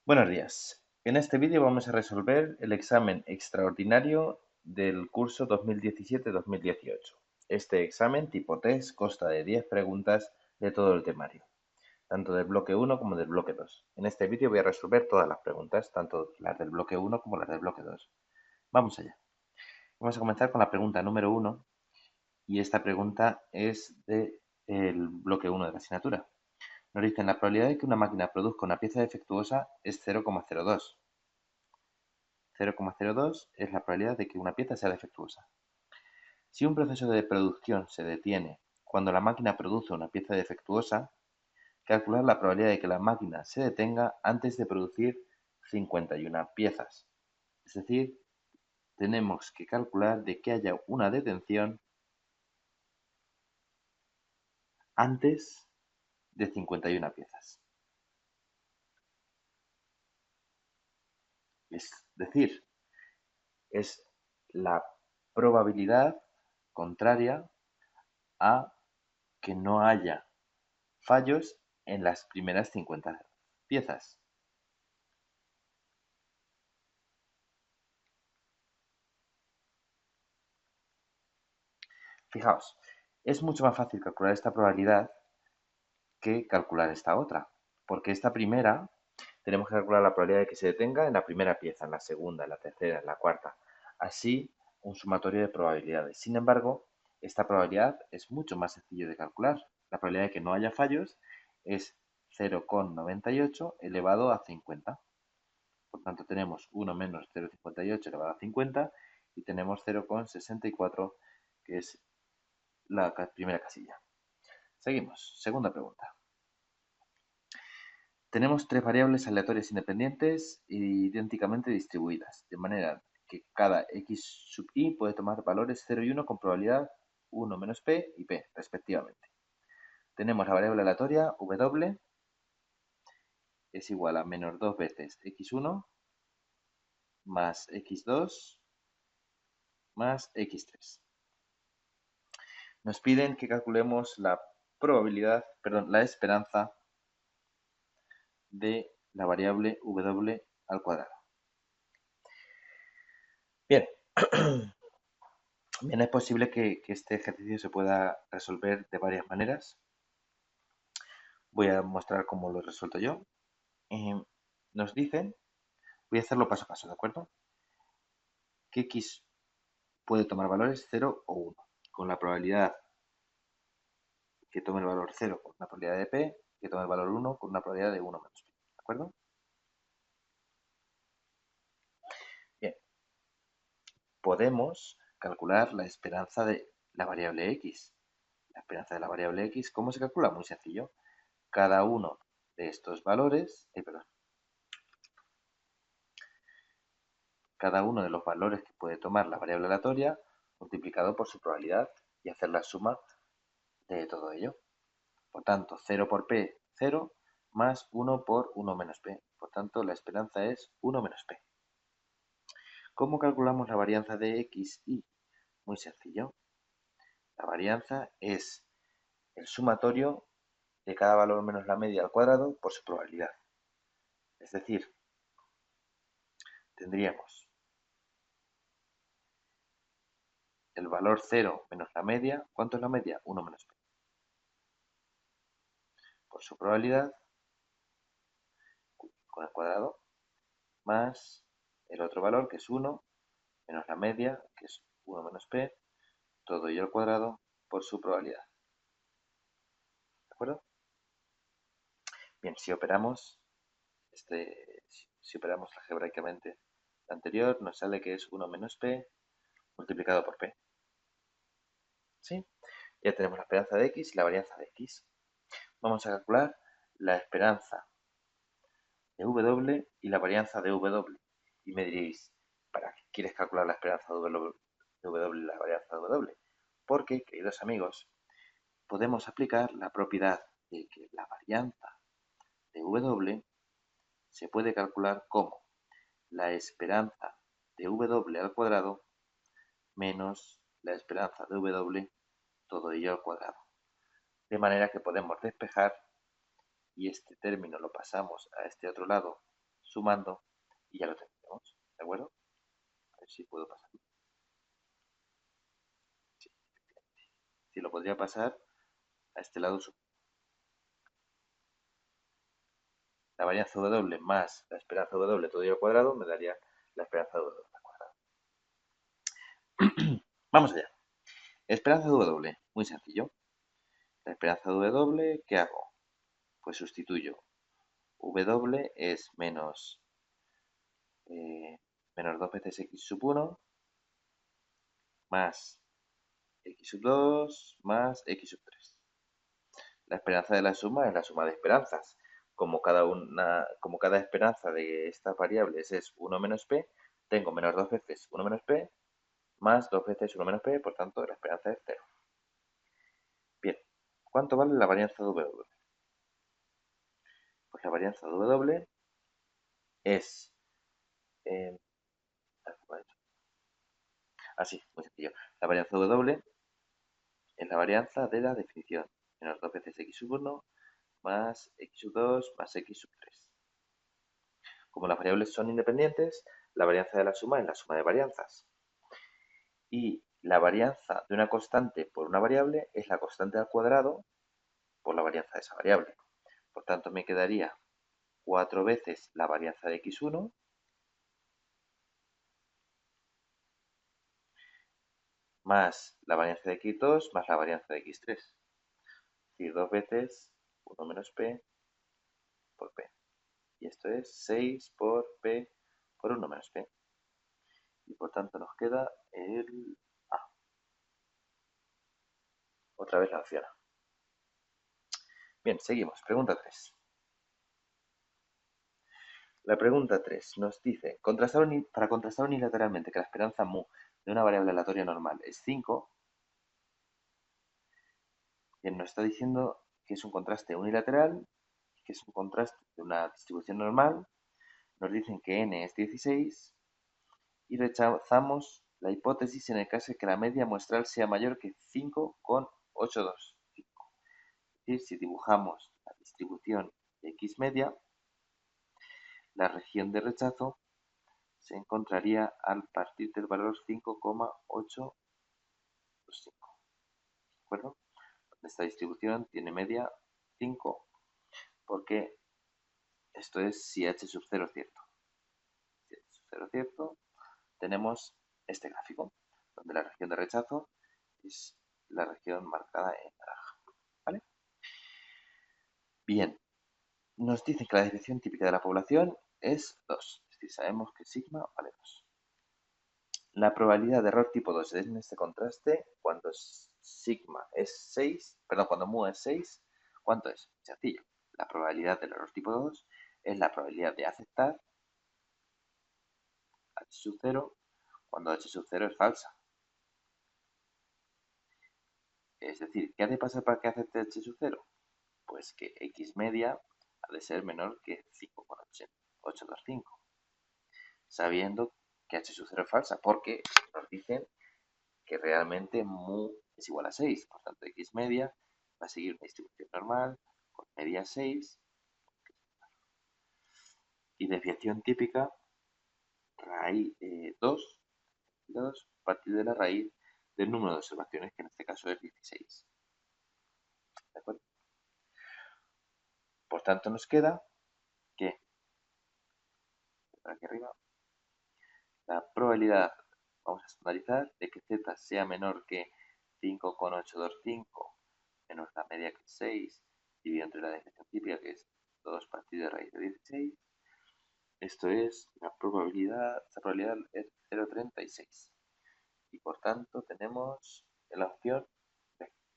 Buenos días. En este vídeo vamos a resolver el examen extraordinario del curso 2017-2018. Este examen tipo test consta de 10 preguntas de todo el temario, tanto del bloque 1 como del bloque 2. En este vídeo voy a resolver todas las preguntas, tanto las del bloque 1 como las del bloque 2. Vamos allá. Vamos a comenzar con la pregunta número 1 y esta pregunta es del bloque 1 de la asignatura. Nos dicen la probabilidad de que una máquina produzca una pieza defectuosa es 0,02. 0,02 es la probabilidad de que una pieza sea defectuosa. Si un proceso de producción se detiene cuando la máquina produce una pieza defectuosa, calcular la probabilidad de que la máquina se detenga antes de producir 51 piezas. Es decir, tenemos que calcular de que haya una detención antes de 51 piezas. Es decir, es la probabilidad contraria a que no haya fallos en las primeras 50 piezas. Fijaos, es mucho más fácil calcular esta probabilidad que calcular esta otra, porque esta primera tenemos que calcular la probabilidad de que se detenga en la primera pieza, en la segunda, en la tercera, en la cuarta. Así, un sumatorio de probabilidades. Sin embargo, esta probabilidad es mucho más sencillo de calcular. La probabilidad de que no haya fallos es 0,98 elevado a 50. Por tanto, tenemos 1 menos 0,58 elevado a 50 y tenemos 0,64, que es la primera casilla. Seguimos. Segunda pregunta. Tenemos tres variables aleatorias independientes e idénticamente distribuidas, de manera que cada x sub i puede tomar valores 0 y 1 con probabilidad 1 menos p y p, respectivamente. Tenemos la variable aleatoria w es igual a menos 2 veces x1 más x2 más x3. Nos piden que calculemos la probabilidad, perdón, la esperanza de la variable w al cuadrado. Bien, bien, es posible que este ejercicio se pueda resolver de varias maneras. Voy a mostrar cómo lo he resuelto yo. Nos dicen, voy a hacerlo paso a paso, ¿de acuerdo? Que x puede tomar valores 0 o 1, con la probabilidad que tome el valor 0 con una probabilidad de p, que tome el valor 1 con una probabilidad de 1 menos p, ¿de acuerdo? Bien, podemos calcular la esperanza de la variable x. La esperanza de la variable x, ¿cómo se calcula? Muy sencillo. Cada uno de estos valores, cada uno de los valores que puede tomar la variable aleatoria multiplicado por su probabilidad y hacer la suma de todo ello. Por tanto, 0 por p, 0, más 1 por 1 menos p. Por tanto, la esperanza es 1 menos p. ¿Cómo calculamos la varianza de x y? Muy sencillo. La varianza es el sumatorio de cada valor menos la media al cuadrado por su probabilidad. Es decir, tendríamos el valor 0 menos la media. ¿Cuánto es la media? 1 menos p. Por su probabilidad, con el cuadrado, más el otro valor, que es 1, menos la media, que es 1 menos p, todo ello al cuadrado por su probabilidad. ¿De acuerdo? Bien, si operamos algebraicamente la anterior, nos sale que es 1 menos p multiplicado por p. ¿Sí? Ya tenemos la esperanza de x y la varianza de x. Vamos a calcular la esperanza de w y la varianza de w. Y me diréis, ¿para qué quieres calcular la esperanza de w y la varianza de w? Porque, queridos amigos, podemos aplicar la propiedad de que la varianza de w se puede calcular como la esperanza de w al cuadrado menos la esperanza de w todo ello al cuadrado. De manera que podemos despejar y este término lo pasamos a este otro lado sumando y ya lo tendremos, ¿de acuerdo? A ver si puedo pasar. Sí, sí, lo podría pasar a este lado. La varianza W más la esperanza W todo ello al cuadrado me daría la esperanza W al cuadrado. Vamos allá. Esperanza W, muy sencillo. La esperanza W, ¿qué hago? Pues sustituyo. W es menos 2 veces x sub 1 más x sub 2 más x sub 3. La esperanza de la suma es la suma de esperanzas. Como cada esperanza de estas variables es 1 menos p, tengo menos 2 veces 1 menos p más 2 veces 1 menos p, por tanto la esperanza es 0. Bien, ¿cuánto vale la varianza W? Pues la varianza W es... Eh, así, muy sencillo. La varianza W es la varianza de la definición. Menos 2 veces x sub 1 más x sub 2 más x sub 3. Como las variables son independientes, la varianza de la suma es la suma de varianzas. Y la varianza de una constante por una variable es la constante al cuadrado por la varianza de esa variable. Por tanto, me quedaría 4 veces la varianza de x1 más la varianza de x2 más la varianza de x3. Es decir, 2 veces 1 menos p por p. Y esto es 6 por p por 1 menos p. Y por tanto nos queda el A. Otra vez la opción A. Bien, seguimos. Pregunta 3. La pregunta 3 nos dice, para contrastar unilateralmente que la esperanza mu de una variable aleatoria normal es 5, bien, nos está diciendo que es un contraste unilateral, que es un contraste de una distribución normal, nos dicen que n es 16 y rechazamos la hipótesis en el caso de que la media muestral sea mayor que 5,825. Es decir, si dibujamos la distribución de x media, la región de rechazo se encontraría al partir del valor 5,825. ¿De acuerdo? Esta distribución tiene media 5 porque esto es si h sub 0 es cierto. Si h sub 0 es cierto, tenemos este gráfico, donde la región de rechazo es la región marcada en naranja. ¿Vale? Bien, nos dicen que la desviación típica de la población es 2. Es decir, sabemos que sigma vale 2. La probabilidad de error tipo 2 en este contraste, cuando sigma es 6, perdón, cuando mu es 6, ¿cuánto es? Sencillo. La probabilidad del error tipo 2 es la probabilidad de aceptar h sub 0 cuando h sub 0 es falsa. Es decir, ¿qué ha de pasar para que acepte h sub 0? Pues que x media ha de ser menor que 5,825, sabiendo que h sub 0 es falsa, porque nos dicen que realmente mu es igual a 6, por tanto x media va a seguir una distribución normal con media 6 y desviación típica raíz 2 a partir de la raíz del número de observaciones, que en este caso es 16. ¿De acuerdo? Por tanto, nos queda que, aquí arriba, la probabilidad, vamos a estandarizar, de que z sea menor que 5,825 menos la media que es 6 dividido entre la desviación típica que es 2 partido de raíz de 16. Esto es, esta probabilidad es 0,36. Y por tanto tenemos la opción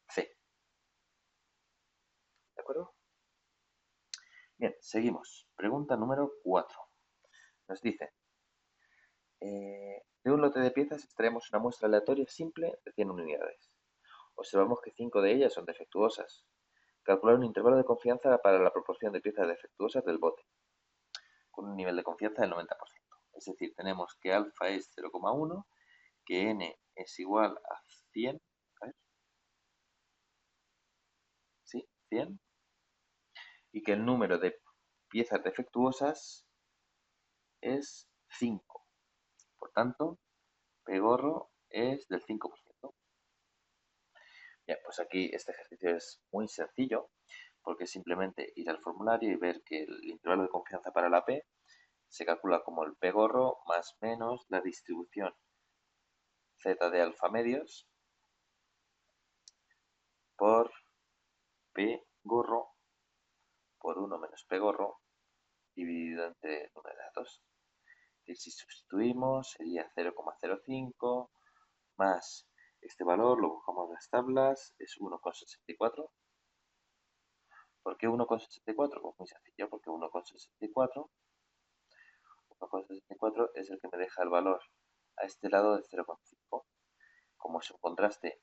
C. ¿De acuerdo? Bien, seguimos. Pregunta número 4. Nos dice, de un lote de piezas extraemos una muestra aleatoria simple de 100 unidades. Observamos que 5 de ellas son defectuosas. Calcular un intervalo de confianza para la proporción de piezas defectuosas del bote, con un nivel de confianza del 90%. Es decir, tenemos que alfa es 0,1, que n es igual a 100, a ver, ¿sí? 100, y que el número de piezas defectuosas es 5. Por tanto, P gorro es del 5%. Bien, pues aquí este ejercicio es muy sencillo porque es simplemente ir al formulario y ver que el intervalo de confianza para la P se calcula como el P gorro más menos la distribución Z de alfa medios por P gorro por 1 menos P gorro dividido entre el número de datos. Y si sustituimos sería 0,05 más este valor, lo buscamos en las tablas, es 1,64. ¿Por qué 1,64? Pues muy sencillo, porque 1,64 es el que me deja el valor a este lado de 0,5. Como es un contraste,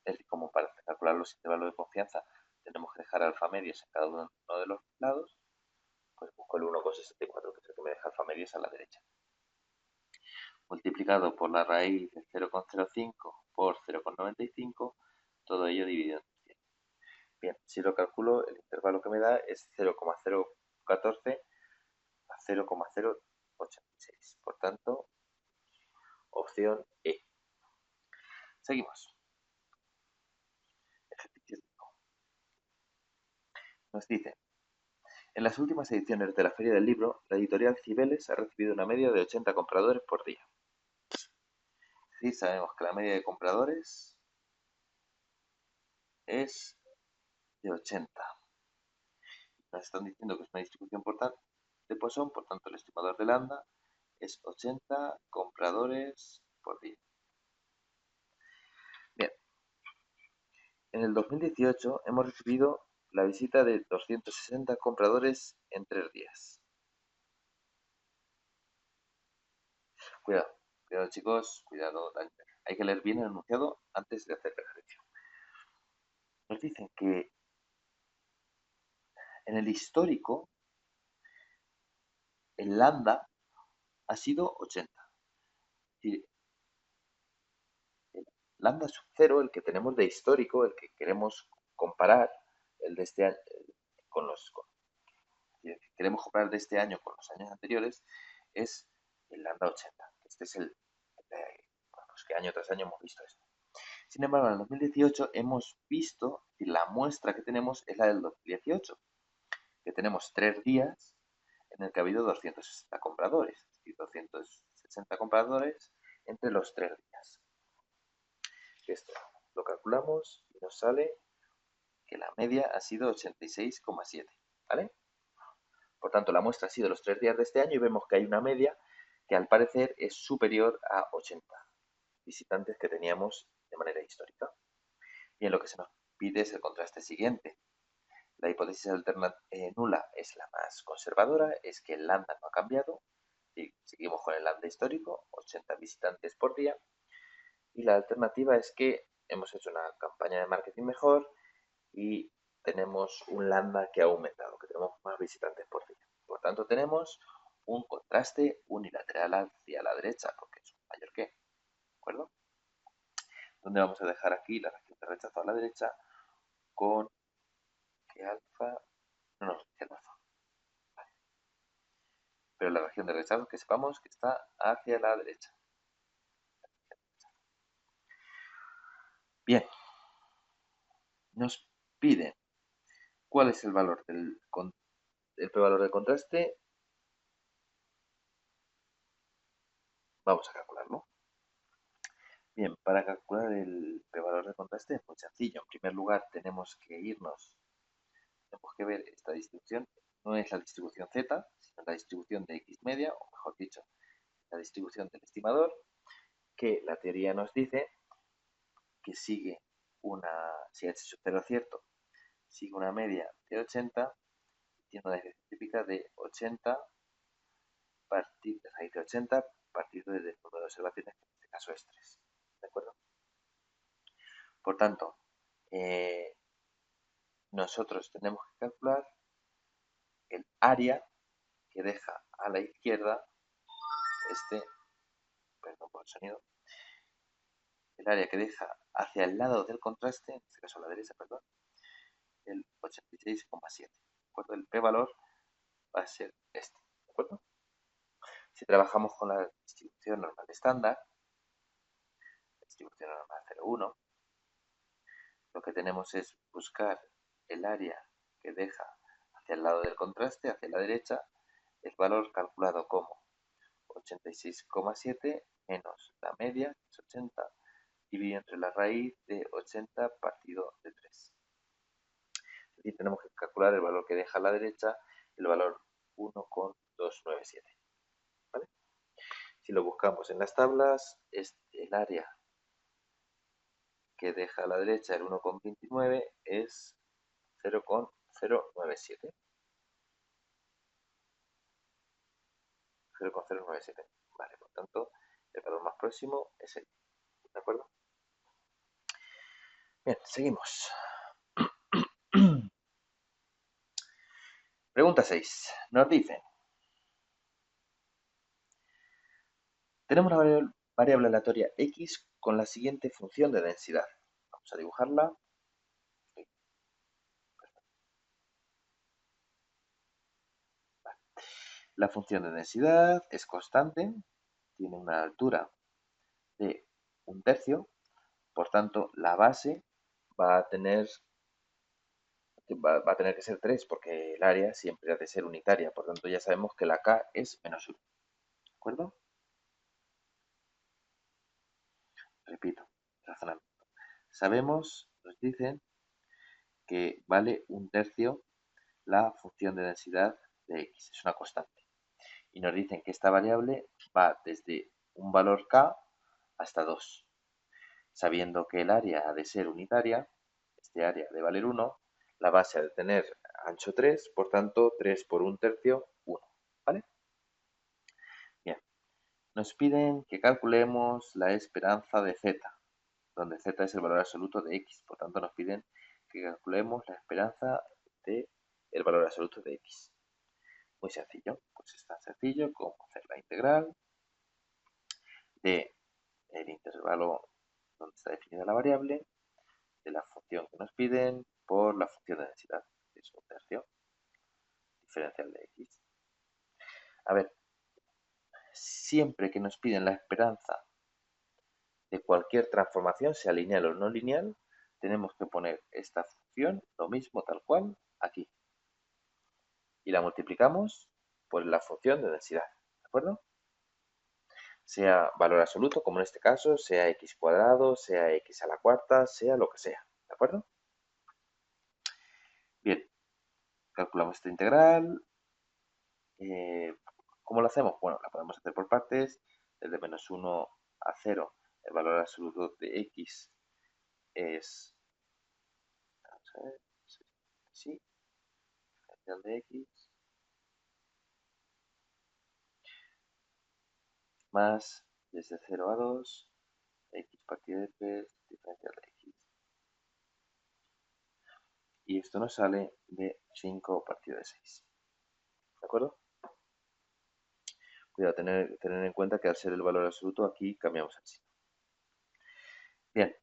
es decir, como para calcular los intervalos de confianza tenemos que dejar alfamedios en cada uno de los lados, pues busco el 1,64, que es el que me deja alfamedios a la derecha. Multiplicado por la raíz de 0,05 por 0,95, todo ello dividido entre 100. Bien, si lo calculo, el intervalo que me da es 0,014 a 0,086. Por tanto, opción E. Seguimos. Ejercicio 5. Nos dice, en las últimas ediciones de la Feria del Libro, la editorial Cibeles ha recibido una media de 80 compradores por día. Sí, sabemos que la media de compradores es de 80. Nos están diciendo que es una distribución de Poisson, por tanto el estimador de lambda es 80 compradores por día. Bien, en el 2018 hemos recibido la visita de 260 compradores en 3 días. Cuidado, cuidado chicos, cuidado. Hay que leer bien el enunciado antes de hacer el ejercicio. Nos dicen que en el histórico el lambda ha sido 80. Es decir, el lambda sub 0, el que tenemos de histórico, el que queremos comparar, el de este año, con los... queremos comparar de este año con los años anteriores, es el lambda 80. Este es pues que año tras año hemos visto esto. Sin embargo, en el 2018 hemos visto que la muestra que tenemos es la del 2018, que tenemos 3 días en el que ha habido 260 compradores, y 260 compradores entre los 3 días. Esto lo calculamos y nos sale que la media ha sido 86,7, ¿vale? Por tanto, la muestra ha sido los 3 días de este año y vemos que hay una media que al parecer es superior a 80 visitantes que teníamos de manera histórica. Y en lo que se nos pide es el contraste siguiente. La hipótesis nula es la más conservadora, es que el lambda no ha cambiado. Y seguimos con el lambda histórico, 80 visitantes por día. Y la alternativa es que hemos hecho una campaña de marketing mejor y tenemos un lambda que ha aumentado, que tenemos más visitantes por día. Por tanto, tenemos un contraste unilateral hacia la derecha, porque es mayor que, ¿de acuerdo? Donde vamos a dejar aquí la reacción de rechazo a la derecha con que alfa, no nos dice alfa. Vale. Pero la reacción de rechazo que sepamos que está hacia la derecha. Bien, nos piden cuál es el valor del p-valor del contraste. Vamos a calcularlo. Bien, para calcular el p-valor de contraste es muy sencillo. En primer lugar, tenemos que ver esta distribución. No es la distribución z, sino la distribución de x media, o mejor dicho, la distribución del estimador, que la teoría nos dice que sigue si h sub 0 es cierto, sigue una media de 80 y tiene una desviación típica de 80 de raíz de 80 partido del número de observaciones, que en este caso es 3. ¿De acuerdo? Por tanto, nosotros tenemos que calcular el área que deja a la izquierda perdón por el sonido, el área que deja hacia el lado del contraste, en este caso a la derecha, perdón, el 86,7. ¿De acuerdo? El p-valor va a ser este. ¿De acuerdo? Si trabajamos con la distribución normal estándar, distribución normal 0,1, lo que tenemos es buscar el área que deja hacia el lado del contraste, hacia la derecha, el valor calculado como 86,7 menos la media, que es 80, dividido entre la raíz de 80 partido de 3. Es decir, tenemos que calcular el valor que deja a la derecha, el valor 1,297. ¿Vale? Si lo buscamos en las tablas, el área que deja a la derecha el 1,29 es 0,097. 0,097. Vale, por tanto, el valor más próximo es el. ¿De acuerdo? Bien, seguimos. Pregunta 6. Nos dice, tenemos una variable aleatoria x con la siguiente función de densidad. Vamos a dibujarla. La función de densidad es constante, tiene una altura de 1/3, por tanto la base va a tener que ser 3 porque el área siempre ha de ser unitaria, por tanto ya sabemos que la k es menos 1. ¿De acuerdo? Repito, razonamiento. Sabemos, nos dicen que vale 1/3 la función de densidad de x, es una constante. Y nos dicen que esta variable va desde un valor k hasta 2. Sabiendo que el área ha de ser unitaria, este área ha de valer 1, la base ha de tener ancho 3, por tanto 3 por 1/3, 1. ¿Vale? Bien. Nos piden que calculemos la esperanza de z, donde z es el valor absoluto de x. Por tanto, nos piden que calculemos la esperanza de el valor absoluto de x. Muy sencillo, pues es tan sencillo como hacer la integral de el intervalo donde está definida la variable, de la función que nos piden por la función de densidad, que es 1/3 diferencial de x. A ver, siempre que nos piden la esperanza de cualquier transformación, sea lineal o no lineal, tenemos que poner esta función, lo mismo tal cual, aquí. Y la multiplicamos por la función de densidad, ¿de acuerdo? Sea valor absoluto, como en este caso, sea x cuadrado, sea x a la cuarta, sea lo que sea, ¿de acuerdo? Bien, calculamos esta integral. ¿Cómo lo hacemos? Bueno, la podemos hacer por partes, desde menos 1 a 0, el valor absoluto de x es, vamos a ver, sí, diferencial de x, más desde 0 a 2, x partido de 3, diferencial de x. Y esto nos sale de 5 partido de 6. ¿De acuerdo? Cuidado, tener en cuenta que al ser el valor absoluto aquí cambiamos el signo. Bien,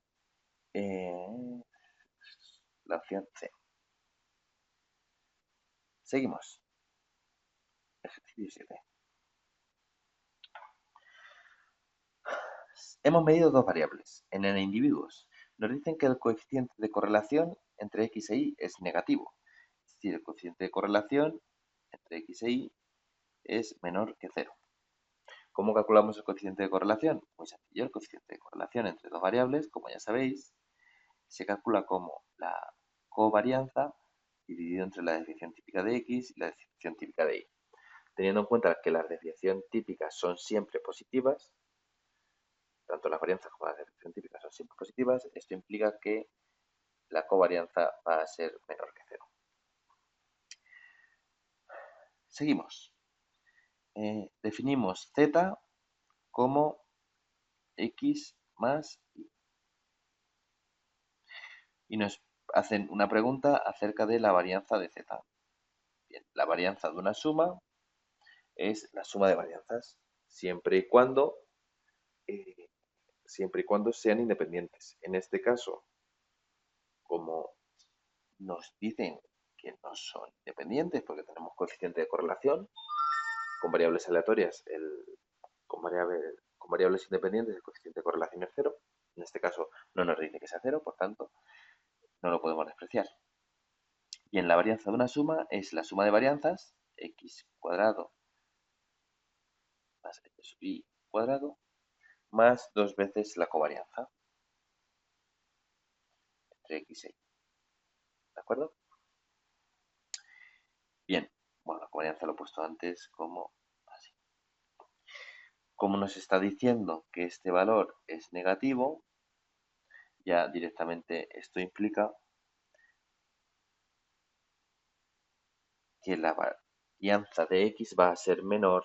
la opción C. Seguimos. Ejercicio 7. Hemos medido dos variables, n en individuos. Nos dicen que el coeficiente de correlación entre x e y es negativo. Es decir, el coeficiente de correlación entre x e y es menor que 0. ¿Cómo calculamos el coeficiente de correlación? Muy sencillo, el coeficiente de correlación entre dos variables, como ya sabéis, se calcula como la covarianza dividido entre la desviación típica de x y la desviación típica de y. Teniendo en cuenta que las desviaciones típicas son siempre positivas, tanto las varianzas como las desviaciones típicas son siempre positivas, esto implica que la covarianza va a ser menor que 0. Seguimos. Definimos z como x más y. Y nos hacen una pregunta acerca de la varianza de z. Bien, la varianza de una suma es la suma de varianzas, siempre y cuando sean independientes. En este caso, como nos dicen que no son independientes porque tenemos coeficiente de correlación, con variables aleatorias, con variables independientes, el coeficiente de correlación es cero. En este caso no nos dice que sea cero, por tanto, no lo podemos despreciar. Bien, la varianza de una suma es la suma de varianzas, x cuadrado más x sub y cuadrado, más 2 veces la covarianza entre x e y. ¿De acuerdo? Bien, bueno, la covarianza lo he puesto antes como así. Como nos está diciendo que este valor es negativo, ya directamente esto implica que la varianza de x va a ser menor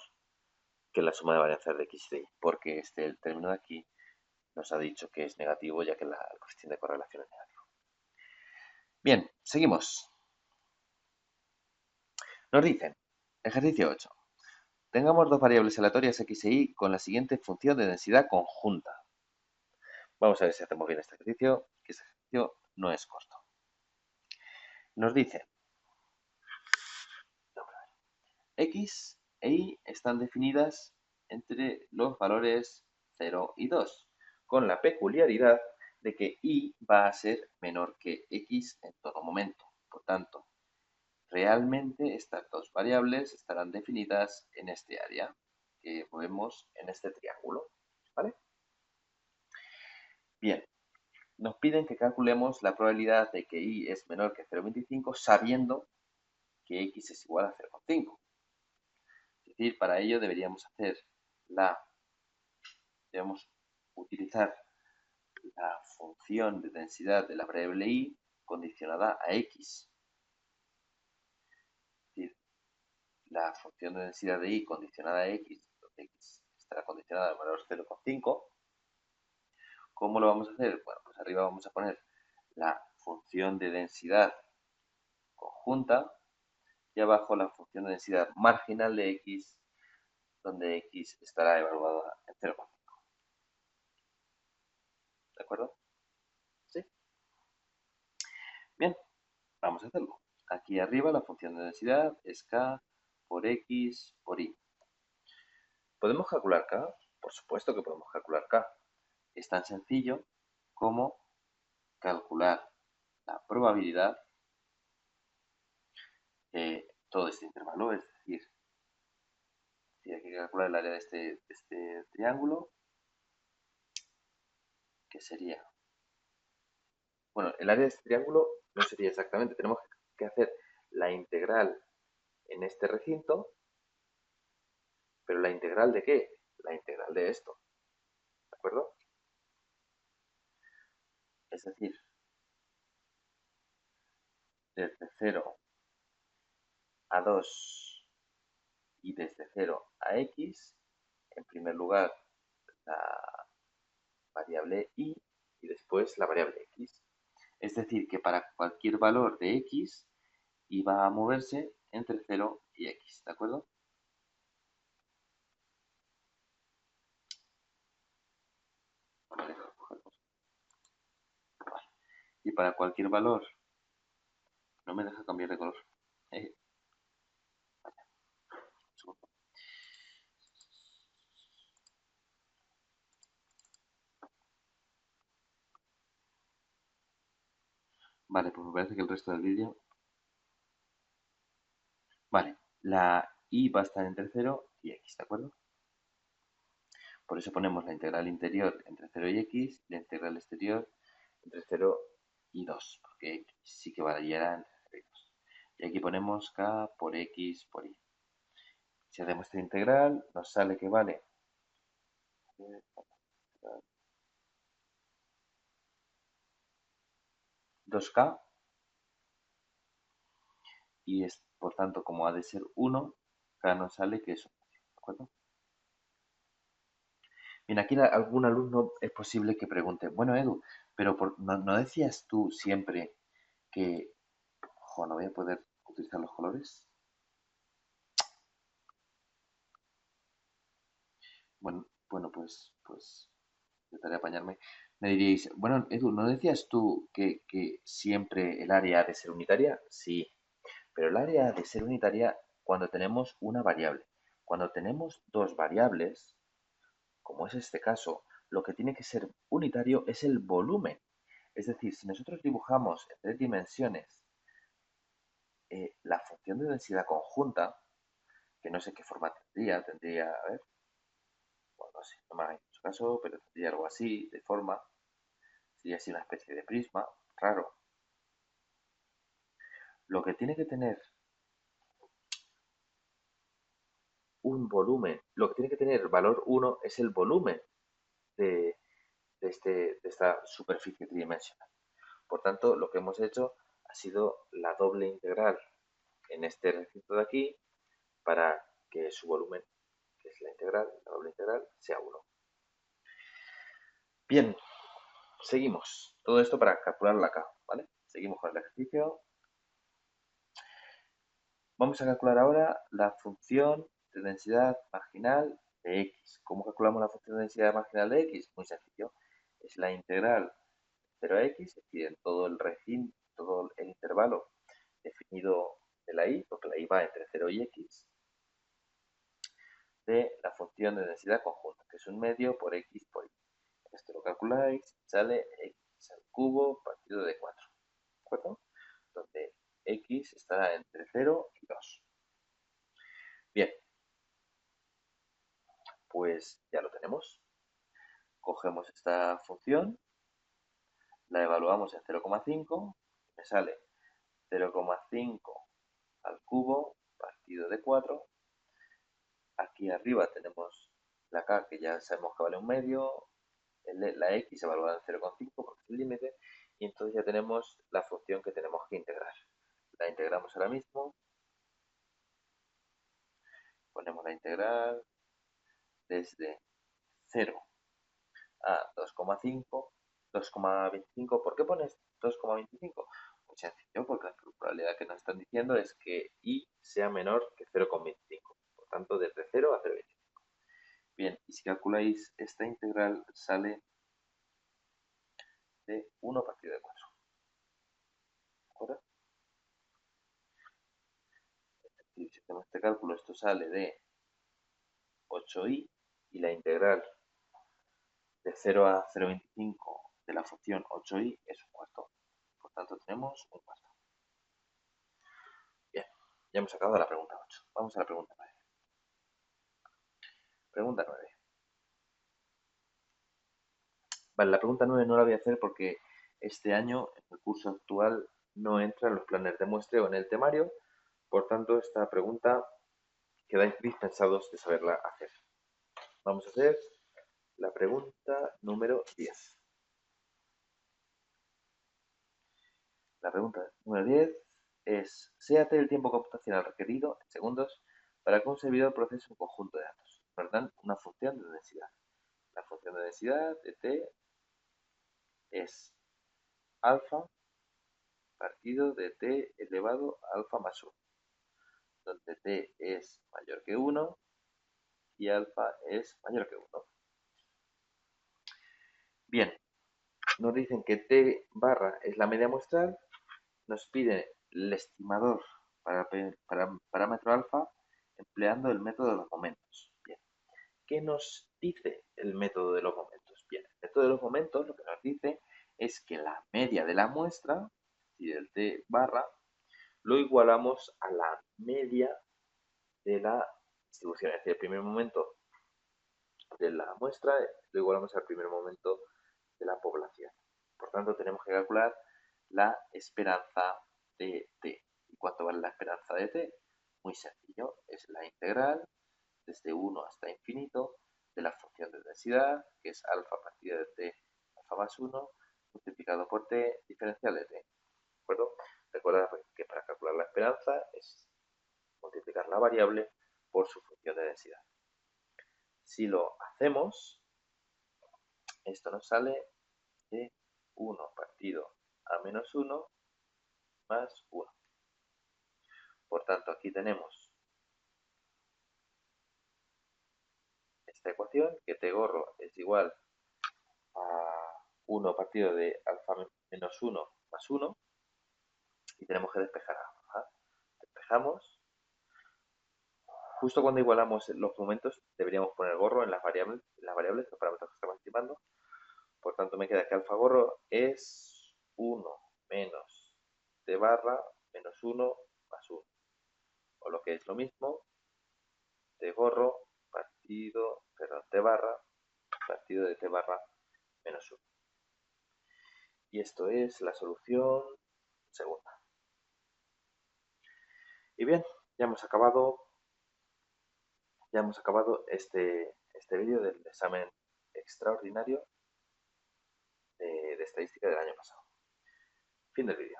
que la suma de varianzas de x y de y, porque el término de aquí nos ha dicho que es negativo, ya que el coeficiente de correlación es negativo. Bien, seguimos. Nos dicen, ejercicio 8. Tengamos dos variables aleatorias x e y con la siguiente función de densidad conjunta. Vamos a ver si hacemos bien este ejercicio, que este ejercicio no es corto. Nos dice, x e y están definidas entre los valores 0 y 2, con la peculiaridad de que y va a ser menor que x en todo momento. Por tanto, realmente estas dos variables estarán definidas en este área que vemos en este triángulo. ¿Vale? Bien, nos piden que calculemos la probabilidad de que y es menor que 0,25 sabiendo que x es igual a 0,5. Es decir, para ello debemos utilizar la función de densidad de la variable y condicionada a x. Es decir, la función de densidad de y condicionada a x, donde x estará condicionada al valor 0,5. ¿Cómo lo vamos a hacer? Bueno, pues arriba vamos a poner la función de densidad conjunta y abajo la función de densidad marginal de x, donde x estará evaluada en 0,5. ¿De acuerdo? ¿Sí? Bien, vamos a hacerlo. Aquí arriba la función de densidad es k por x por y. ¿Podemos calcular k? Por supuesto que podemos calcular k. Es tan sencillo como calcular la probabilidad de todo este intervalo, es decir, si hay que calcular el área de este triángulo, que sería, bueno, el área de este triángulo no sería exactamente, tenemos que hacer la integral en este recinto, pero ¿la integral de qué? La integral de esto, ¿de acuerdo? Es decir, desde 0 a 2 y desde 0 a x, en primer lugar la variable y después la variable x. Es decir, que para cualquier valor de x, y va a moverse entre 0 y x, ¿de acuerdo? Y para cualquier valor, no me deja cambiar de color. Vale, pues me parece que el resto del vídeo... Vale, la y va a estar entre 0 y x, ¿de acuerdo? Por eso ponemos la integral interior entre 0 y x y la integral exterior entre 0 y 2, porque x sí que variará entre 0 y 2. Y aquí ponemos k por x por y. Si hacemos esta integral, nos sale que vale 2k y es, por tanto, como ha de ser 1, k nos sale que es 1, ¿de acuerdo? Bien, aquí algún alumno es posible que pregunte, bueno, Edu, pero ¿no decías tú siempre que no voy a poder utilizar los colores? Bueno, pues intentaré apañarme. Me diríais, bueno, Edu, ¿no decías tú que siempre el área ha de ser unitaria? Sí, pero el área ha de ser unitaria cuando tenemos una variable. Cuando tenemos dos variables, como es este caso, lo que tiene que ser unitario es el volumen. Es decir, si nosotros dibujamos en 3 dimensiones la función de densidad conjunta, que no sé qué forma tendría, a ver, bueno, no sé, no me hagáis mucho caso, pero tendría algo así, de forma, sería así una especie de prisma, raro. Lo que tiene que tener lo que tiene que tener valor 1 es el volumen de, de esta superficie tridimensional. Por tanto, lo que hemos hecho ha sido la doble integral en este recinto de aquí para que su volumen, que es la doble integral, sea 1. Bien, seguimos. Todo esto para calcular la K, ¿vale? Seguimos con el ejercicio. Vamos a calcular ahora la función de densidad marginal de x. ¿Cómo calculamos la función de densidad marginal de x? Muy sencillo. Es la integral 0 a x, es decir, en todo el recinto, todo el intervalo definido de la y, porque la y va entre 0 y x, de la función de densidad conjunta, que es un medio por x por y. Esto lo calculáis, sale x al cubo partido de 4, ¿de acuerdo? Donde x estará entre 0 y 2. Bien, pues ya lo tenemos. Cogemos esta función, la evaluamos en 0,5, me sale 0,5 al cubo partido de 4. Aquí arriba tenemos la k, que ya sabemos que vale un medio, la x evaluada en 0,5 porque es el límite, y entonces ya tenemos la función que tenemos que integrar. La integramos ahora mismo, ponemos la integral desde 0 a 2,5, 2,25. ¿Por qué pones 2,25? Muy sencillo, porque la probabilidad que nos están diciendo es que y sea menor que 0,25. Por tanto, desde 0 a 0,25. Bien, y si calculáis esta integral sale de 1 partido de 4. ¿De acuerdo? Si hacemos este cálculo, esto sale de 8i y la integral de 0 a 0,25 de la función 8i es un cuarto. Por tanto, tenemos un cuarto. Bien, ya hemos acabado la pregunta 8. Vamos a la pregunta 9. Pregunta 9. Vale, la pregunta 9 no la voy a hacer porque este año, en el curso actual, no entra en los planes de muestreo en el temario. Por tanto, esta pregunta quedáis dispensados de saberla hacer. Vamos a hacer la pregunta número 10. La pregunta número 10 es: sea T el tiempo computacional requerido en segundos para que un servidor procese un conjunto de datos. Por tanto, una función de densidad. La función de densidad de T es alfa partido de T elevado a alfa más 1, donde T es mayor que 1 y alfa es mayor que 1. Bien, nos dicen que T barra es la media muestral, nos pide el estimador para parámetro alfa empleando el método de los momentos. Bien, ¿qué nos dice el método de los momentos? Bien, el método de los momentos lo que nos dice es que la media de la muestra, y del T barra, lo igualamos a la media de la distribución, es decir, el primer momento de la muestra lo igualamos al primer momento de la población. Por tanto, tenemos que calcular la esperanza de t. ¿Y cuánto vale la esperanza de t? Muy sencillo, es la integral desde 1 hasta infinito de la función de densidad, que es alfa partida de t alfa más 1, multiplicado por t diferencial de t. ¿De acuerdo? Recuerda que para calcular la esperanza es multiplicar la variable por su función de densidad. Si lo hacemos, esto nos sale de 1 partido a menos 1 más 1. Por tanto, aquí tenemos esta ecuación, que t gorro es igual a 1 partido de alfa menos 1 más 1, y tenemos que despejar a. Despejamos, justo cuando igualamos los momentos deberíamos poner gorro en las variables, los parámetros que estamos estimando. Por tanto, me queda que alfa gorro es 1 menos t barra menos 1 más 1. O lo que es lo mismo, t gorro partido, perdón, t barra partido de t barra menos 1. Y esto es la solución segunda. Y bien, ya hemos acabado este vídeo del examen extraordinario de estadística del año pasado. Fin del vídeo.